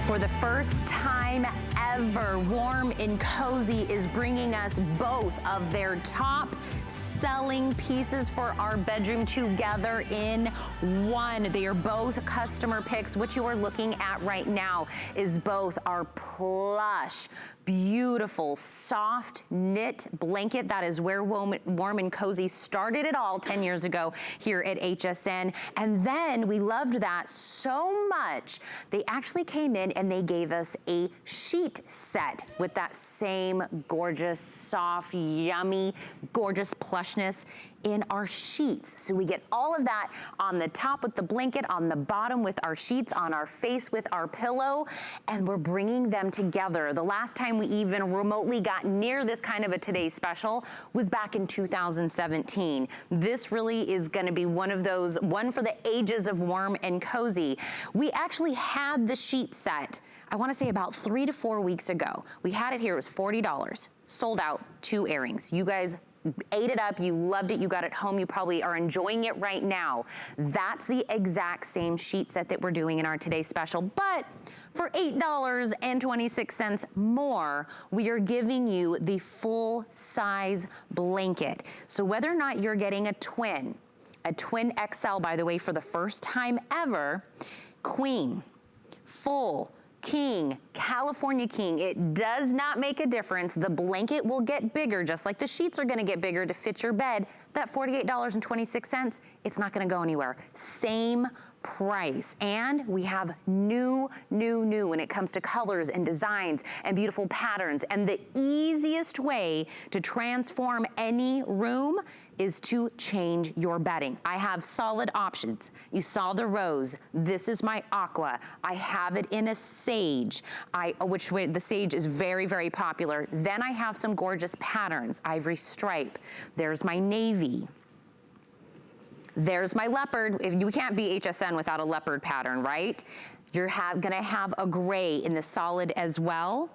For the first time ever, Warm and Cozy is bringing us both of their top selling pieces for our bedroom together in one. They are both customer picks. What you are looking at right now is both our Plush, beautiful, soft knit blanket. That is where Warm and Cozy started it all 10 years ago here at HSN. And then we loved that so much, they actually came in and they gave us a sheet set with that same gorgeous, soft, yummy, gorgeous plushness in our sheets. So we get all of that on the top with the blanket, on the bottom with our sheets, on our face with our pillow, and we're bringing them together. The last time we even remotely got near this kind of a Today Special was back in 2017. This really is gonna be one of those, one for the ages of Warm and Cozy. We actually had the sheet set, I wanna say about 3 to 4 weeks ago. We had it here, it was $40, sold out, 2 airings. You guys ate it up, you loved it, you got it home, you probably are enjoying it right now. That's the exact same sheet set that we're doing in our Today Special, but for $8.26 more, we are giving you the full size blanket. So whether or not you're getting a twin XL, by the way, for the first time ever, queen, full, king, California king, it does not make a difference. The blanket will get bigger, just like the sheets are gonna get bigger to fit your bed. That $48.26, it's not gonna go anywhere. Same price. And we have new when it comes to colors and designs and beautiful patterns. And the easiest way to transform any room is to change your bedding. I have solid options. You saw the rose. This is my aqua. I have it in a sage, the sage is very, very popular. Then I have some gorgeous patterns. Ivory stripe. There's my navy. There's my leopard. If you can't be HSN without a leopard pattern, right? You're gonna have a gray in the solid as well.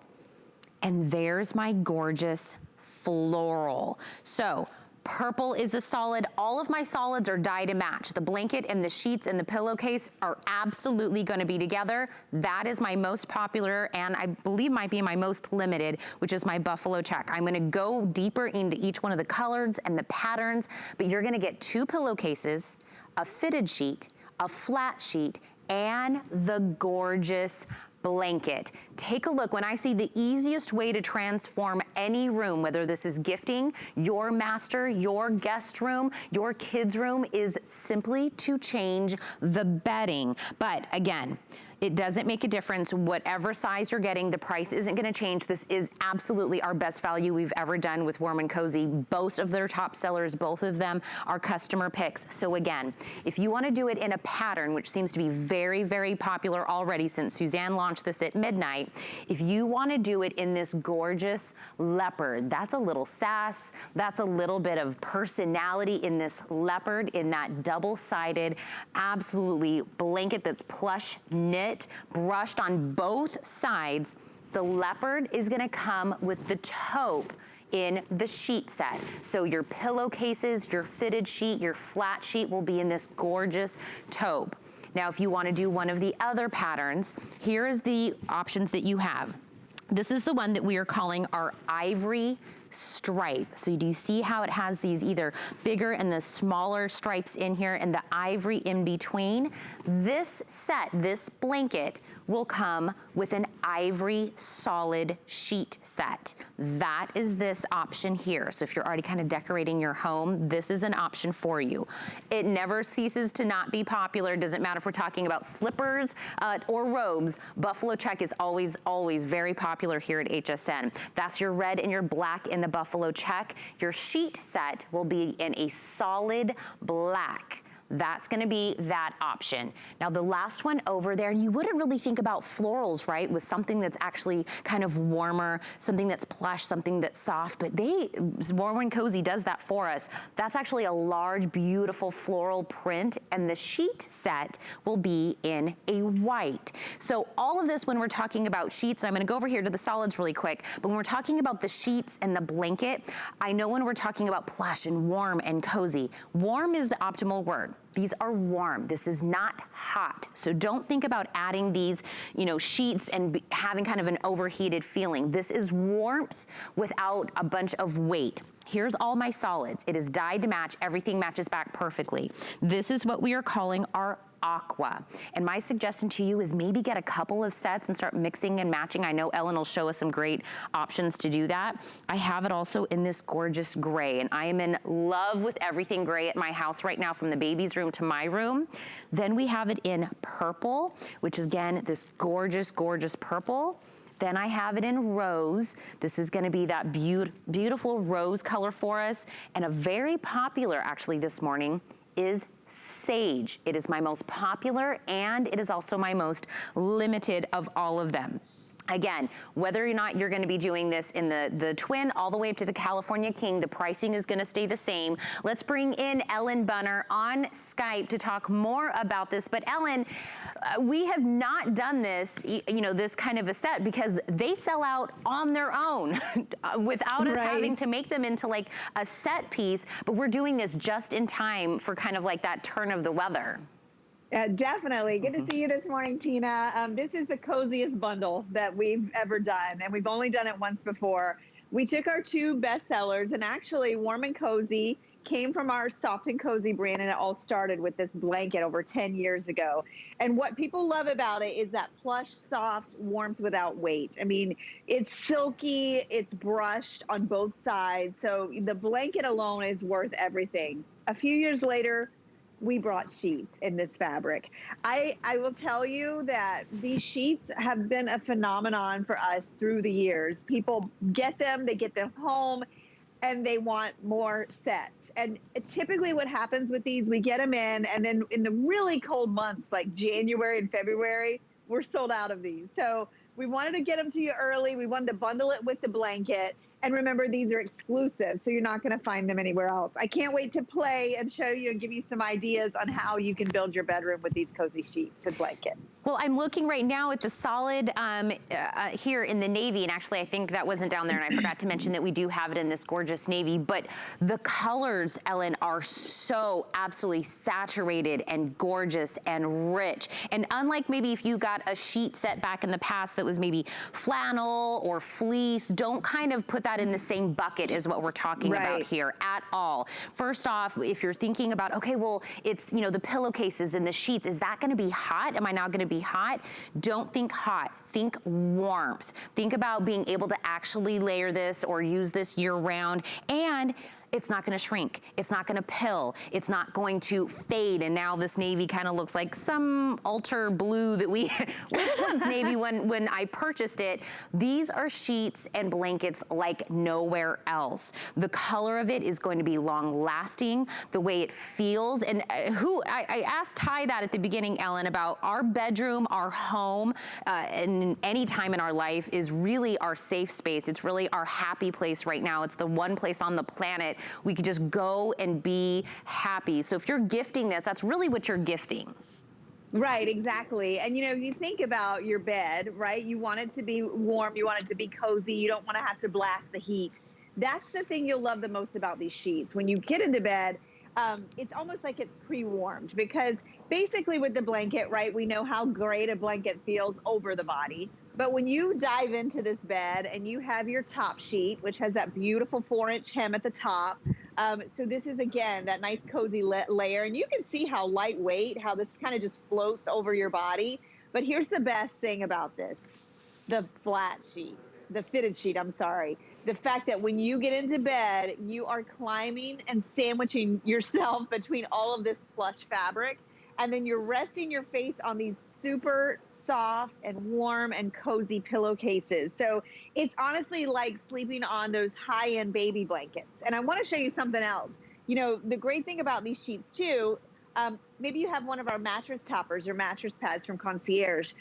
And there's my gorgeous floral. So, purple is a solid. All of my solids are dye to match. The blanket and the sheets and the pillowcase are absolutely gonna be together. That is my most popular and I believe might be my most limited, which is my buffalo check. I'm gonna go deeper into each one of the colors and the patterns, but you're gonna get 2 pillowcases, a fitted sheet, a flat sheet, and the gorgeous blanket. Take a look. When I see the easiest way to transform any room, whether this is gifting, your master, your guest room, your kids' room, is simply to change the bedding. But again, it doesn't make a difference. Whatever size you're getting, the price isn't gonna change. This is absolutely our best value we've ever done with Warm and Cozy. Both of their top sellers, both of them are customer picks. So again, if you wanna do it in a pattern, which seems to be very, very popular already since Suzanne launched this at midnight, if you wanna do it in this gorgeous leopard, that's a little sass, that's a little bit of personality in this leopard, in that double-sided, absolutely blanket that's plush knit, brushed on both sides. The leopard is gonna come with the taupe in the sheet set. So your pillowcases, your fitted sheet, your flat sheet will be in this gorgeous taupe. Now, if you wanna do one of the other patterns, here is the options that you have. This is the one that we are calling our Ivory Stripe. So do you see how it has these either bigger and the smaller stripes in here and the ivory in between? This set, this blanket, will come with an ivory solid sheet set. That is this option here. So if you're already kind of decorating your home, this is an option for you. It never ceases to not be popular. Doesn't matter if we're talking about slippers or robes. Buffalo check is always, always very popular here at HSN. That's your red and your black in the buffalo check. Your sheet set will be in a solid black. That's gonna be that option. Now the last one over there, you wouldn't really think about florals, right? With something that's actually kind of warmer, something that's plush, something that's soft, but Warm and Cozy does that for us. That's actually a large, beautiful floral print, and the sheet set will be in a white. So all of this, when we're talking about sheets, and I'm gonna go over here to the solids really quick, but when we're talking about the sheets and the blanket, I know when we're talking about plush and warm and cozy, warm is the optimal word. These are warm. This is not hot. So don't think about adding these, you know, sheets and having kind of an overheated feeling. This is warmth without a bunch of weight. Here's all my solids. It is dyed to match. Everything matches back perfectly. This is what we are calling our Aqua. And my suggestion to you is maybe get a couple of sets and start mixing and matching. I know Ellen will show us some great options to do that. I have it also in this gorgeous gray, and I am in love with everything gray at my house right now, from the baby's room to my room. Then we have it in purple, which is again, this gorgeous, gorgeous purple. Then I have it in rose. This is gonna be that beautiful rose color for us. And a very popular, actually this morning, is sage. It is my most popular, and it is also my most limited of all of them. Again, whether or not you're gonna be doing this in the twin all the way up to the California King, the pricing is gonna stay the same. Let's bring in Ellen Bunner on Skype to talk more about this. But Ellen, we have not done this, you know, this kind of a set, because they sell out on their own without us having to make them into like a set piece. But we're doing this just in time for kind of like that turn of the weather. Definitely. Good to see you this morning, Tina. This is the coziest bundle that we've ever done, and we've only done it once before. We took our two best sellers, and actually Warm and Cozy came from our Soft and Cozy brand, and it all started with this blanket over 10 years ago. And what people love about it is that plush, soft warmth without weight. I mean, it's silky, it's brushed on both sides, so the blanket alone is worth everything. A few years later, we brought sheets in this fabric. I will tell you that these sheets have been a phenomenon for us through the years. People get them, they get them home, and they want more sets. And typically what happens with these, we get them in, and then in the really cold months like January and February, we're sold out of these. So we wanted to get them to you early. We wanted to bundle it with the blanket. And remember, these are exclusive, so you're not going to find them anywhere else. I can't wait to play and show you and give you some ideas on how you can build your bedroom with these cozy sheets and blanket. Well, I'm looking right now at the solid here in the navy, and actually I think that wasn't down there, and I forgot to mention that we do have it in this gorgeous navy, but the colors, Ellen, are so absolutely saturated and gorgeous and rich. And unlike maybe if you got a sheet set back in the past that was maybe flannel or fleece, don't kind of put that in the same bucket as what we're talking about here at all. First off, if you're thinking about, okay, well, it's, you know, the pillowcases and the sheets, is that gonna be hot? Am I now gonna be hot? Don't think hot, think warmth. Think about being able to actually layer this or use this year round, and it's not gonna shrink, it's not gonna pill, it's not going to fade, and now this navy kind of looks like some altar blue that we, this one's navy when I purchased it. These are sheets and blankets like nowhere else. The color of it is going to be long lasting, the way it feels, and I asked Ty that at the beginning, Ellen, about our bedroom, our home, and any time in our life is really our safe space. It's really our happy place right now. It's the one place on the planet we could just go and be happy. So if you're gifting this, that's really what you're gifting. Right, exactly. And you know, if you think about your bed, right, you want it to be warm, you want it to be cozy, you don't want to have to blast the heat. That's the thing you'll love the most about these sheets. When you get into bed, it's almost like it's pre-warmed, because basically with the blanket, right, we know how great a blanket feels over the body. But when you dive into this bed and you have your top sheet, which has that beautiful 4-inch hem at the top, so this is, again, that nice cozy layer. And you can see how lightweight, how this kind of just floats over your body. But here's the best thing about this, the flat sheet, the fitted sheet, I'm sorry. The fact that when you get into bed, you are climbing and sandwiching yourself between all of this plush fabric. And then you're resting your face on these super soft and warm and cozy pillowcases. So it's honestly like sleeping on those high-end baby blankets. And I want to show you something else. You know, the great thing about these sheets too, maybe you have one of our mattress toppers or mattress pads from Concierge.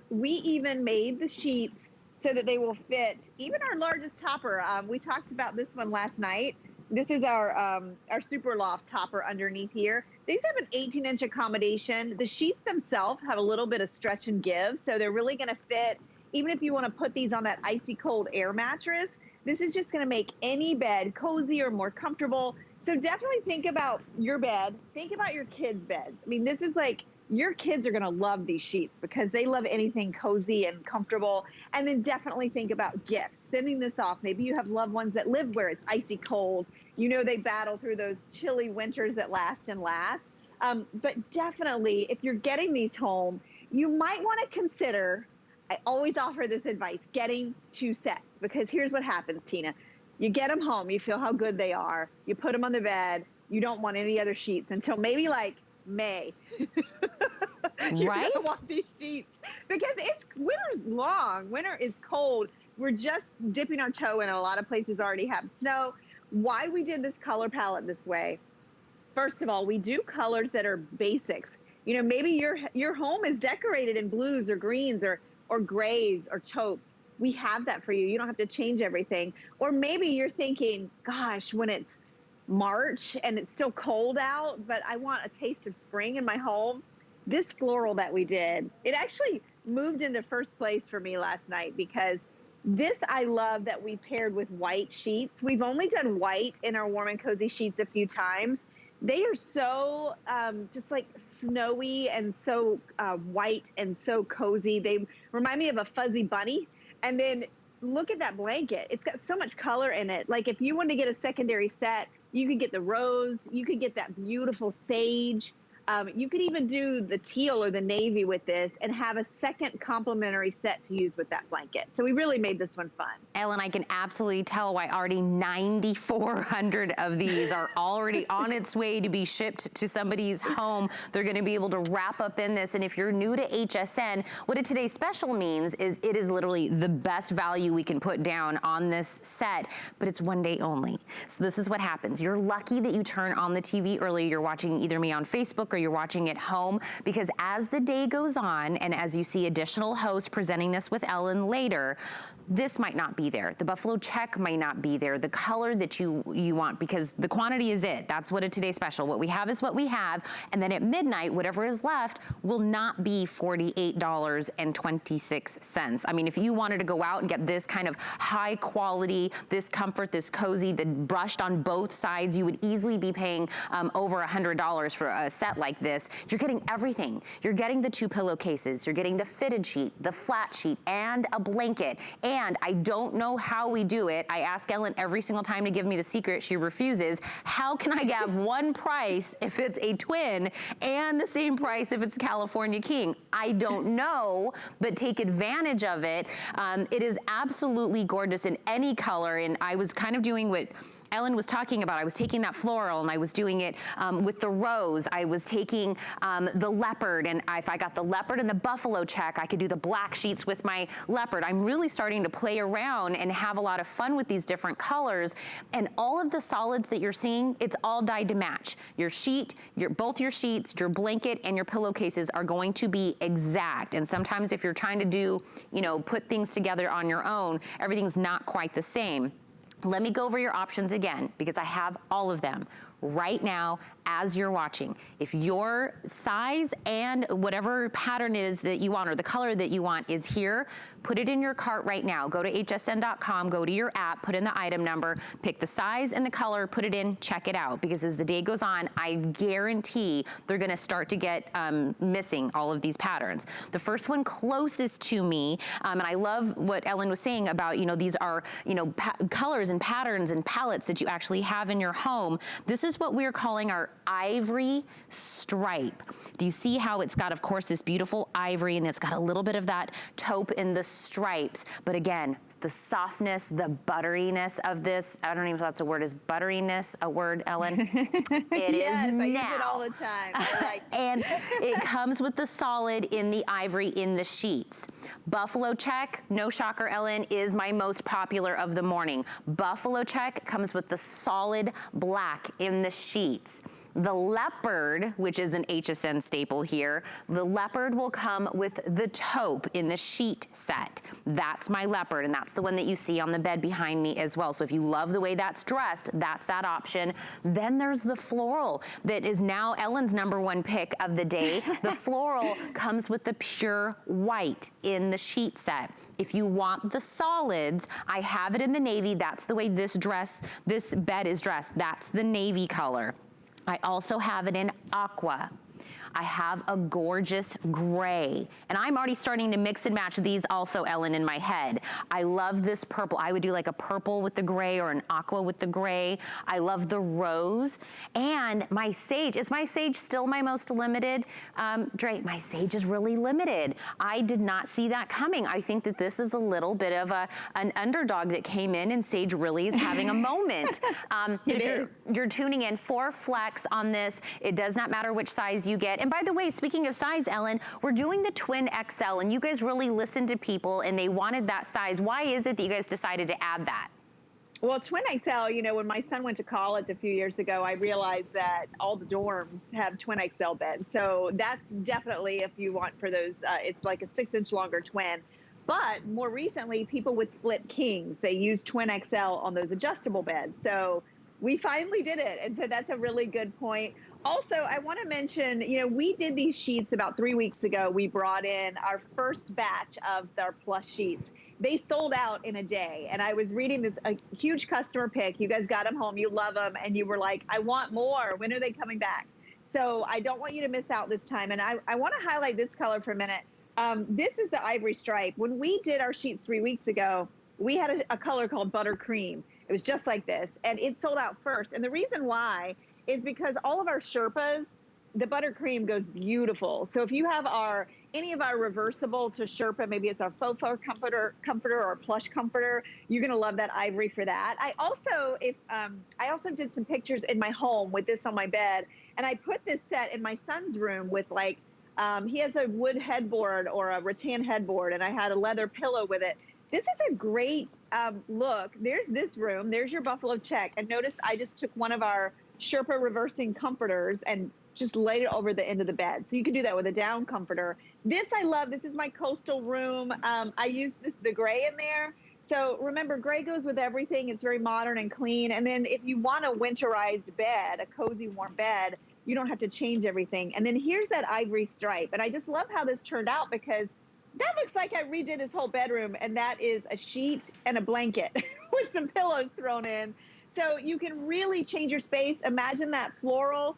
We even made the sheets so that they will fit even our largest topper. We talked about this one last night. This is our super loft topper underneath here. These have an 18-inch accommodation. The sheets themselves have a little bit of stretch and give, so they're really gonna fit. Even if you wanna put these on that icy cold air mattress, this is just gonna make any bed cozy or more comfortable. So definitely think about your bed. Think about your kids' beds. I mean, this is like, your kids are going to love these sheets because they love anything cozy and comfortable. And then definitely think about gifts, sending this off. Maybe you have loved ones that live where it's icy cold. You know, they battle through those chilly winters that last and last. But definitely, if you're getting these home, you might want to consider, I always offer this advice, getting 2 sets, because here's what happens, Tina. You get them home, you feel how good they are, you put them on the bed, you don't want any other sheets until maybe like May. You're Right? gonna want these sheets because winter's long, winter is cold. We're just dipping our toe in. A lot of places already have snow. Why we did this color palette this way? First of all, we do colors that are basics. You know, maybe your home is decorated in blues or greens or grays or taupes. We have that for you. You don't have to change everything. Or maybe you're thinking, gosh, when it's March and it's still cold out, but I want a taste of spring in my home. This floral that we did, it actually moved into first place for me last night because this I love that we paired with white sheets. We've only done white in our warm and cozy sheets a few times. They are so just like snowy and so white and so cozy. They remind me of a fuzzy bunny. And then look at that blanket. It's got so much color in it. Like if you wanted to get a secondary set, you could get the rose, you could get that beautiful sage. You could even do the teal or the navy with this and have a second complimentary set to use with that blanket. So we really made this one fun. Ellen, I can absolutely tell why already 9,400 of these are already on its way to be shipped to somebody's home. They're gonna be able to wrap up in this. And if you're new to HSN, what a today's special means is it is literally the best value we can put down on this set, but it's one day only. So this is what happens. You're lucky that you turn on the TV early. You're watching either me on Facebook or you're watching at home, because as the day goes on and as you see additional hosts presenting this with Ellen later, this might not be there. The buffalo check might not be there. The color that you want, because the quantity is it. That's what a Today Special. What we have is what we have. And then at midnight, whatever is left will not be $48.26. I mean, if you wanted to go out and get this kind of high quality, this comfort, this cozy, the brushed on both sides, you would easily be paying over $100 for a set like this. You're getting everything. You're getting the 2 pillowcases. You're getting the fitted sheet, the flat sheet, and a blanket. And I don't know how we do it. I ask Ellen every single time to give me the secret. She refuses. How can I have one price if it's a twin and the same price if it's California King? I don't know, but take advantage of it. It is absolutely gorgeous in any color. And I was kind of doing what Ellen was talking about. I was taking that floral and I was doing it with the rose. I was taking the leopard, and if I got the leopard and the buffalo check, I could do the black sheets with my leopard. I'm really starting to play around and have a lot of fun with these different colors. And all of the solids that you're seeing, it's all dyed to match. Your sheet, both your sheets, your blanket, and your pillowcases are going to be exact. And sometimes if you're trying to do, you know, put things together on your own, everything's not quite the same. Let me go over your options again, because I have all of them right now as you're watching. If your size and whatever pattern is that you want or the color that you want is here, put it in your cart right now. Go to hsn.com, go to your app, put in the item number, pick the size and the color, put it in, check it out. Because as the day goes on, I guarantee they're gonna start to get missing all of these patterns. The first one closest to me, and I love what Ellen was saying about, you know, these are, you know, colors and patterns and palettes that you actually have in your home. This is what we're calling our Ivory Stripe. Do you see how it's got, of course, this beautiful ivory, and it's got a little bit of that taupe in the stripes, but again, the softness, the butteriness of this, I don't even know if that's a word. Is butteriness a word, Ellen? It yes, is now. I use it all the time. I like it. And it comes with the solid in the ivory in the sheets. Buffalo check, no shocker, Ellen, is my most popular of the morning. Buffalo check comes with the solid black in the sheets. The Leopard, which is an HSN staple here, the Leopard will come with the taupe in the sheet set. That's my Leopard, and that's the one that you see on the bed behind me as well. So if you love the way that's dressed, that's that option. Then there's the Floral that is now Ellen's #1 pick of the day. The Floral comes with the pure white in the sheet set. If you want the solids, I have it in the navy. That's the way this bed is dressed. That's the navy color. I also have it in Aqua. I have a gorgeous gray, and I'm already starting to mix and match these also, Ellen, in my head. I love this purple. I would do like a purple with the gray or an aqua with the gray. I love the rose, and my sage. Is my sage still my most limited? Dre, my sage is really limited. I did not see that coming. I think that this is a little bit of an underdog that came in, and sage really is having a moment. If you're tuning in, 4 flex on this. It does not matter which size you get. And by the way, speaking of size, Ellen, we're doing the twin XL, and you guys really listened to people and they wanted that size. Why is it that you guys decided to add that? Well, twin XL, you know, when my son went to college a few years ago, I realized that all the dorms have twin XL beds. So that's definitely, if you want for those, it's like a 6-inch longer twin. But more recently, people would split kings. They use twin XL on those adjustable beds. So we finally did it. And so that's a really good point. Also, I want to mention, you know, we did these sheets about 3 weeks ago. We brought in our first batch of our Plush sheets. They sold out in a day. And I was reading this, a huge customer pick. You guys got them home. You love them. And you were like, I want more. When are they coming back? So I don't want you to miss out this time. And I want to highlight this color for a minute. This is the Ivory Stripe. When we did our sheets 3 weeks ago, we had a color called Buttercream. It was just like this. And it sold out first. And the reason why is because all of our Sherpas, the buttercream goes beautiful. So if you have any of our reversible to Sherpa, maybe it's our faux fur comforter or plush comforter, you're gonna love that ivory for that. I also did some pictures in my home with this on my bed, and I put this set in my son's room with like, he has a wood headboard or a rattan headboard, and I had a leather pillow with it. This is a great look. There's this room, there's your buffalo check, and notice I just took one of our Sherpa reversing comforters and just laid it over the end of the bed. So you can do that with a down comforter. This I love. This is my coastal room. I use the gray in there. So remember, gray goes with everything. It's very modern and clean. And then if you want a winterized bed, a cozy, warm bed, you don't have to change everything. And then here's that Ivory Stripe. And I just love how this turned out, because that looks like I redid his whole bedroom, and that is a sheet and a blanket with some pillows thrown in. So you can really change your space. Imagine that floral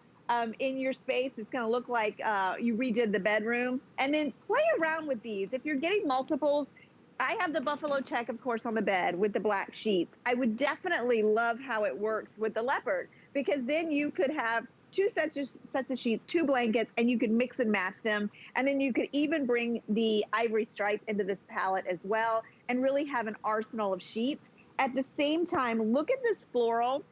in your space. It's going to look like you redid the bedroom. And then play around with these. If you're getting multiples, I have the buffalo check, of course, on the bed with the black sheets. I would definitely love how it works with the Leopard, because then you could have 2 sets of sheets, 2 blankets, and you could mix and match them. And then you could even bring the Ivory Stripe into this palette as well and really have an arsenal of sheets. At the same time, look at this floral.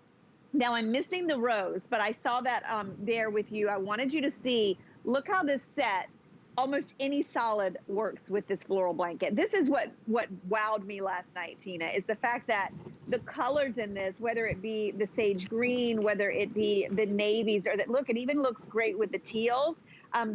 Now I'm missing the rose, but I saw that there with you. I wanted you to see, look how this set, almost any solid works with this floral blanket. This is what wowed me last night, Tina, is the fact that the colors in this, whether it be the sage green, whether it be the navies, or that, look, it even looks great with the teals,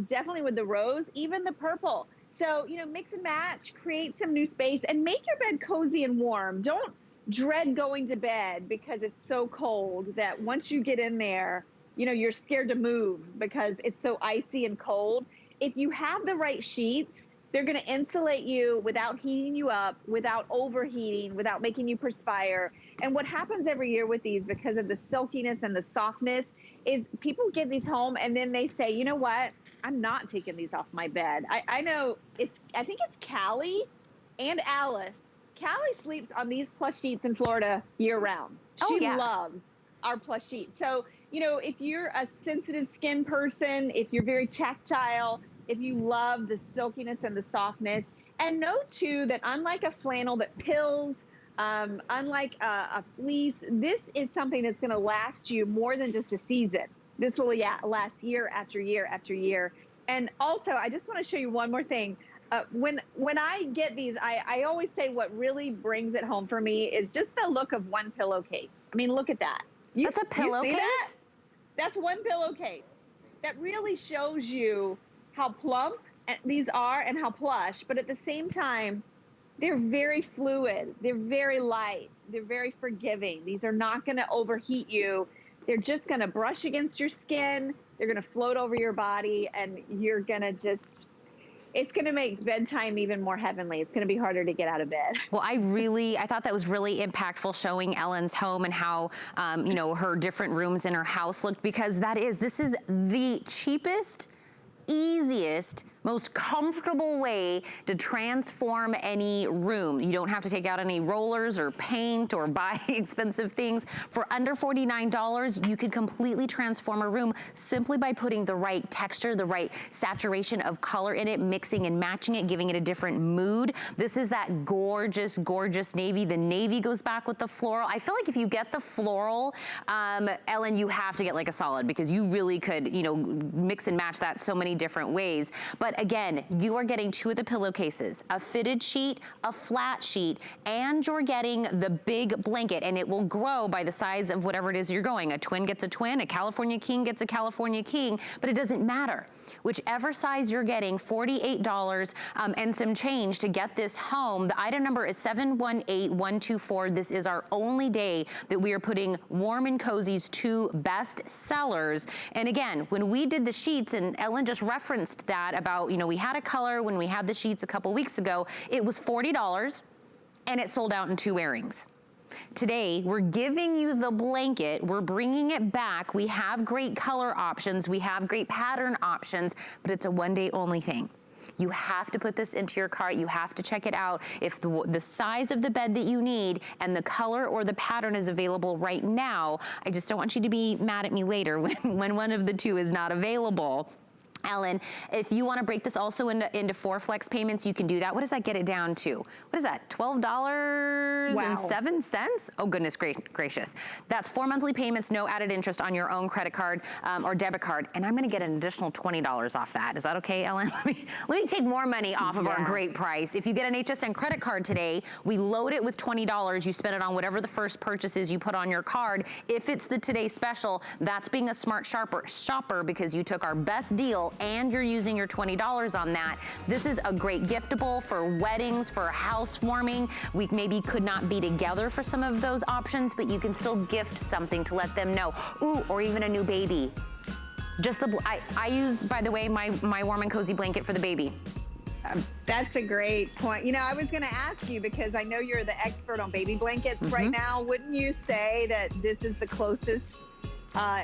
definitely with the rose, even the purple. So, you know, mix and match, create some new space, and make your bed cozy and warm. Don't dread going to bed because it's so cold that once you get in there, you know, you're scared to move because it's so icy and cold. If you have the right sheets, they're going to insulate you without heating you up, without overheating, without making you perspire. And what happens every year with these, because of the silkiness and the softness, is people get these home and then they say, you know what, I'm not taking these off my bed. I know I think it's Callie and Alice. Callie sleeps on these plush sheets in Florida year round. She loves our plush sheets. So, you know, if you're a sensitive skin person, if you're very tactile, if you love the silkiness and the softness, and know too that unlike a flannel that pills, unlike a fleece, this is something that's going to last you more than just a season. This will last year after year after year. And also, I just want to show you one more thing. When I get these, I always say what really brings it home for me is just the look of one pillowcase. I mean, look at that. That's a pillowcase? That's one pillowcase. That really shows you how plump these are and how plush, but at the same time, they're very fluid. They're very light. They're very forgiving. These are not going to overheat you. They're just going to brush against your skin. They're going to float over your body, and you're going to just, it's going to make bedtime even more heavenly. It's going to be harder to get out of bed. Well, I thought that was really impactful, showing Ellen's home and how, you know, her different rooms in her house looked, because this is the cheapest, easiest, most comfortable way to transform any room. You don't have to take out any rollers or paint or buy expensive things. For under $49, you can completely transform a room simply by putting the right texture, the right saturation of color in it, mixing and matching it, giving it a different mood. This is that gorgeous, gorgeous navy. The navy goes back with the floral. I feel like if you get the floral, Ellen, you have to get like a solid, because you really could, you know, mix and match that so many different ways. But again, you are getting 2 of the pillowcases, a fitted sheet, a flat sheet, and you're getting the big blanket, and it will grow by the size of whatever it is you're going. A twin gets a twin, a California king gets a California king, but it doesn't matter. Whichever size you're getting, $48 and some change to get this home. The item number is 718124. This is our only day that we are putting Warm and Cozy's 2 best sellers. And again, when we did the sheets, and Ellen just referenced that about, you know, we had a color when we had the sheets a couple weeks ago, it was $40 and it sold out in 2 airings. Today, we're giving you the blanket, we're bringing it back. We have great color options, we have great pattern options, but it's a one-day only thing. You have to put this into your cart. You have to check it out. If the size of the bed that you need and the color or the pattern is available right now, I just don't want you to be mad at me later when one of the 2 is not available. Ellen, if you want to break this also into 4 flex payments, you can do that. What does that get it down to? What is that, $12.07? Oh, goodness gracious. That's 4 monthly payments, no added interest on your own credit card or debit card. And I'm going to get an additional $20 off that. Is that okay, Ellen? Let me take more money off of our great price. If you get an HSN credit card today, we load it with $20. You spend it on whatever the first purchase is you put on your card. If it's the Today Special, that's being a smart shopper, because you took our best deal and you're using your $20 on that. This is a great giftable for weddings, for housewarming. We maybe could not be together for some of those options, but you can still gift something to let them know. Ooh, or even a new baby. Just I use, by the way, my Warm and Cozy blanket for the baby. That's a great point. You know, I was going to ask you, because I know you're the expert on baby blankets right now. Wouldn't you say that this is the closest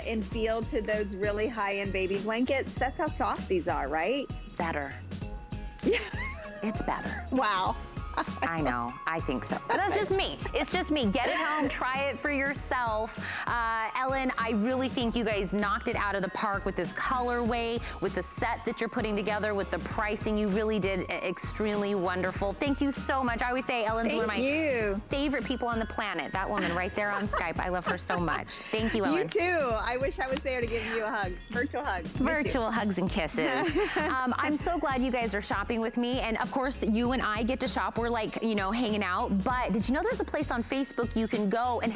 in feel to those really high-end baby blankets? That's how soft these are, right? Better. It's better. Wow. I know, I think so. But that's just me. It's just me. Get it home, try it for yourself. Ellen, I really think you guys knocked it out of the park with this colorway, with the set that you're putting together, with the pricing. You really did extremely wonderful. Thank you so much. I always say Ellen's one of my favorite people on the planet. That woman right there on Skype. I love her so much. Thank you, Ellen. You too. I wish I was there to give you a hug. Virtual hug. Virtual hugs and kisses. I'm so glad you guys are shopping with me. And of course, you and I get to shop. We're like, you know, hanging out. But did you know there's a place on Facebook you can go and